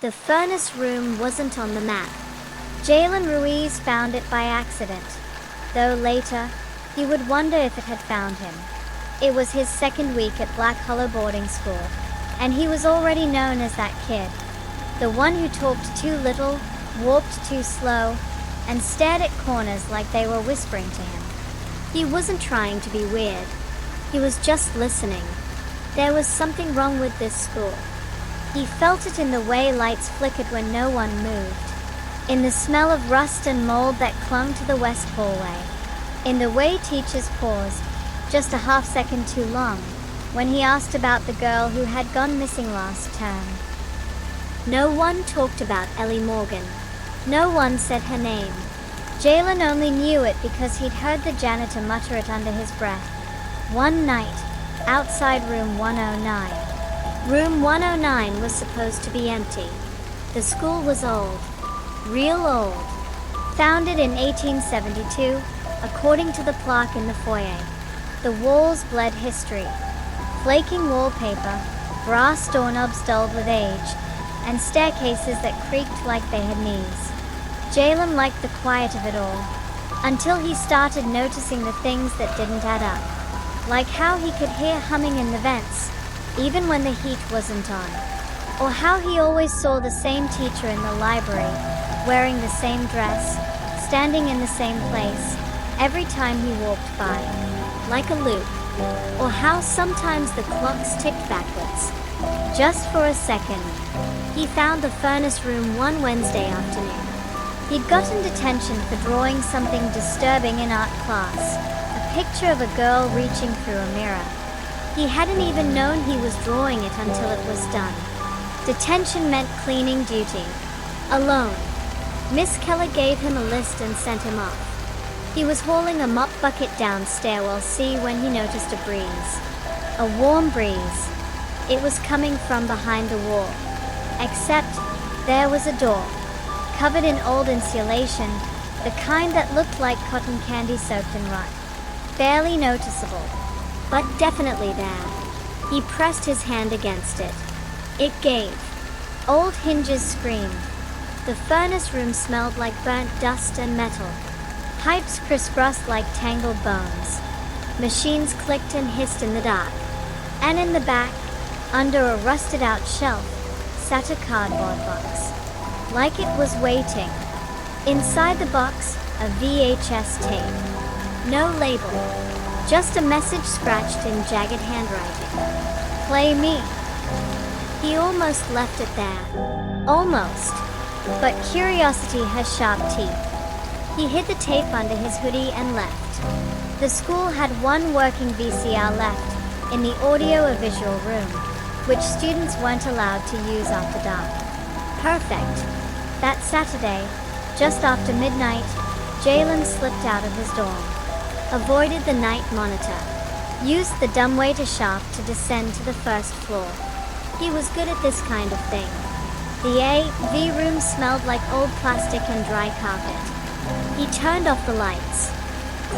The furnace room wasn't on the map. Jalen Ruiz found it by accident, though later, he would wonder if it had found him. It was his second week at Black Hollow boarding school, and he was already known as that kid. The one who talked too little, walked too slow, and stared at corners like they were whispering to him. He wasn't trying to be weird. He was just listening. There was something wrong with this school. He felt it in the way lights flickered when no one moved, in the smell of rust and mold that clung to the west hallway, in the way teachers paused, just a half second too long, when he asked about the girl who had gone missing last term. No one talked about Ellie Morgan. No one said her name. Jalen only knew it because he'd heard the janitor mutter it under his breath. One night, outside room 109. Room 109 was supposed to be empty. The school was old. Real old. Founded in 1872, according to the plaque in the foyer. The walls bled history. Flaking wallpaper, brass doorknobs dulled with age, and staircases that creaked like they had knees. Jalen liked the quiet of it all, until he started noticing the things that didn't add up. Like how he could hear humming in the vents, even when the heat wasn't on. Or how he always saw the same teacher in the library, wearing the same dress, standing in the same place, every time he walked by, like a loop. Or how sometimes the clocks ticked backwards. Just for a second. He found the furnace room one Wednesday afternoon. He'd gotten detention for drawing something disturbing in art class, a picture of a girl reaching through a mirror. He hadn't even known he was drawing it until it was done. Detention meant cleaning duty. Alone. Miss Keller gave him a list and sent him off. He was hauling a mop bucket down stairwell C when he noticed a breeze. A warm breeze. It was coming from behind the wall. Except, there was a door, covered in old insulation, the kind that looked like cotton candy soaked in rot. Barely noticeable, but definitely there. He pressed his hand against it. It gave. Old hinges screamed. The furnace room smelled like burnt dust and metal. Pipes crisscrossed like tangled bones. Machines clicked and hissed in the dark. And in the back, under a rusted-out shelf, sat a cardboard box. Like it was waiting. Inside the box, a VHS tape. No label. Just a message scratched in jagged handwriting. Play me. He almost left it there. Almost. But curiosity has sharp teeth. He hid the tape under his hoodie and left. The school had one working VCR left in the audio-visual room, which students weren't allowed to use after dark. Perfect. That Saturday, just after midnight, Jalen slipped out of his dorm, avoided the night monitor, used the dumbwaiter shaft to descend to the first floor. He was good at this kind of thing. The AV room smelled like old plastic and dry carpet. He turned off the lights,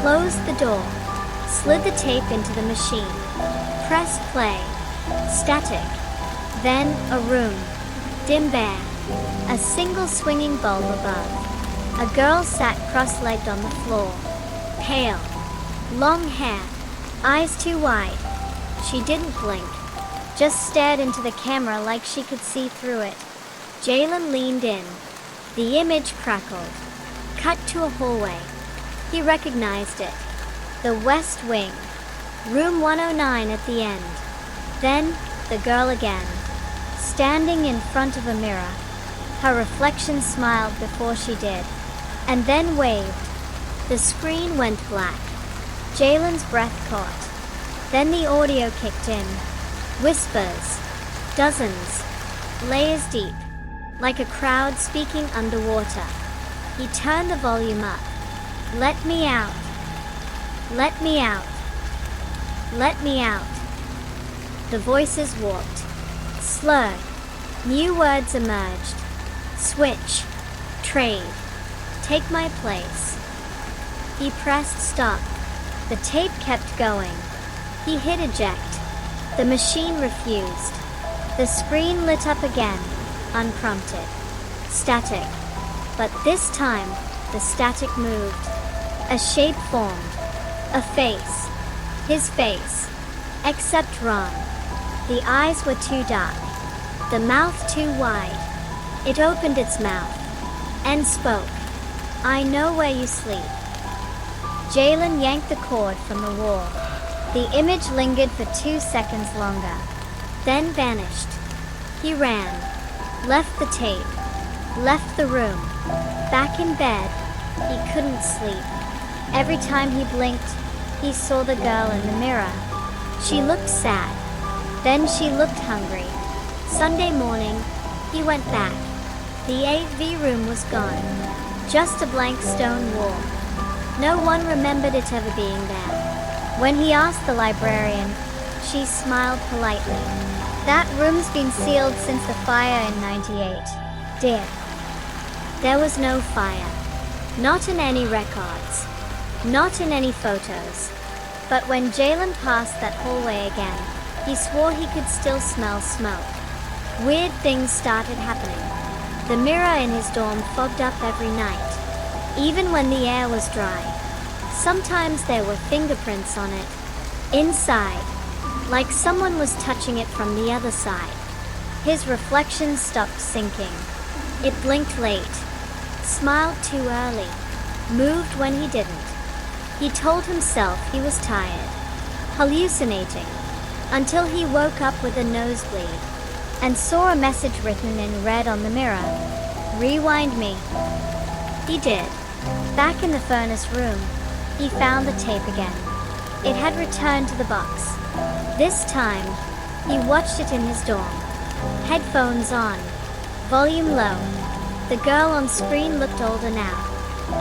closed the door, slid the tape into the machine, pressed play. Static. Then a room. Dim bare. A single swinging bulb above. A girl sat cross-legged on the floor. Pale. Long hair. Eyes too wide. She didn't blink. Just stared into the camera like she could see through it. Jalen leaned in. The image crackled. Cut to a hallway. He recognized it. The West Wing. Room 109 at the end. Then, the girl again. Standing in front of a mirror. Her reflection smiled before she did. And then waved. The screen went black. Jalen's breath caught. Then the audio kicked in. Whispers. Dozens. Layers deep. Like a crowd speaking underwater. He turned the volume up. Let me out. Let me out. Let me out. The voices warped. Slurred. New words emerged. Switch. Trade. Take my place. He pressed stop. The tape kept going. He hit eject. The machine refused. The screen lit up again. unprompted. Static. But this time, the static moved. A shape formed. A face. His face. Except wrong. The eyes were too dark. The mouth too wide. It opened its mouth and spoke. "I know where you sleep." Jalen yanked the cord from the wall. The image lingered for 2 seconds longer, then vanished. He ran, left the tape, left the room. Back in bed, he couldn't sleep. Every time he blinked, he saw the girl in the mirror. She looked sad. Then she looked hungry. Sunday morning, he went back. The AV room was gone. Just a blank stone wall. No one remembered it ever being there. When he asked the librarian, she smiled politely. "That room's been sealed since the fire in '98, dear." There was no fire. Not in any records. Not in any photos. But when Jalen passed that hallway again, he swore he could still smell smoke. Weird things started happening. The mirror in his dorm fogged up every night, even when the air was dry. Sometimes there were fingerprints on it. Inside, like someone was touching it from the other side. His reflection stopped sinking. It blinked late, smiled too early, moved when he didn't. He told himself he was tired, hallucinating, until he woke up with a nosebleed and saw a message written in red on the mirror. "Rewind me." He did. Back in the furnace room, he found the tape again. It had returned to the box. This time, he watched it in his dorm. Headphones on, volume low. The girl on screen looked older now,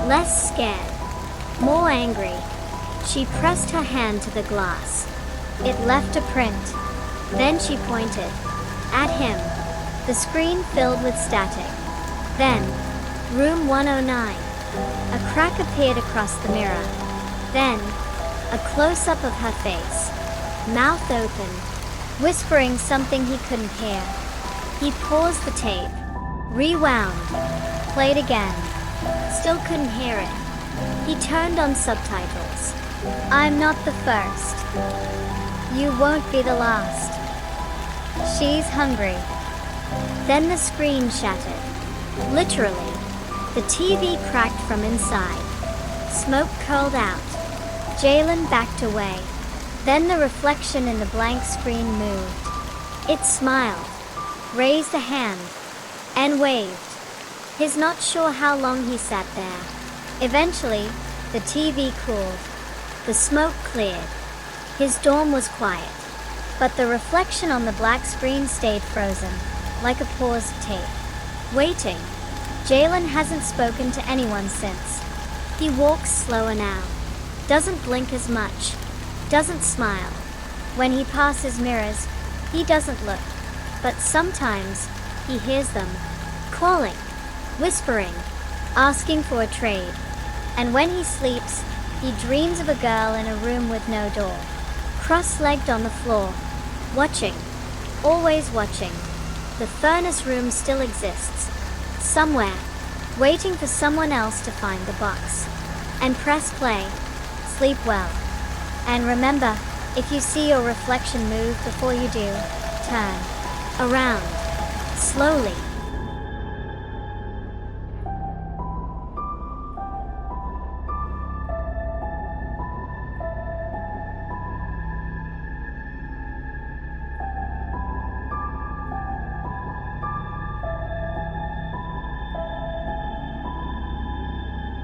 less scared, more angry. She pressed her hand to the glass. It left a print. Then she pointed at him. The screen filled with static. Then, room 109. A crack appeared across the mirror. Then, a close-up of her face, mouth open, whispering something he couldn't hear. He paused the tape, rewound, played again. Still couldn't hear it. He turned on subtitles. "I'm not the first. You won't be the last. She's hungry." Then the screen shattered. Literally. The TV cracked from inside. Smoke curled out. Jalen backed away. Then the reflection in the blank screen moved. It smiled, raised a hand, and waved. He's not sure how long he sat there. Eventually, the TV cooled. The smoke cleared. His dorm was quiet. But the reflection on the black screen stayed frozen, like a paused tape. Waiting. Jalen hasn't spoken to anyone since. He walks slower now. Doesn't blink as much. Doesn't smile. When he passes mirrors, he doesn't look. But sometimes, he hears them. Calling. Whispering. Asking for a trade. And when he sleeps, he dreams of a girl in a room with no door. Cross-legged on the floor. Watching. Always watching. The furnace room still exists. Somewhere. Waiting for someone else to find the box. And press play. Sleep well. And remember, if you see your reflection move before you do, turn around. Slowly.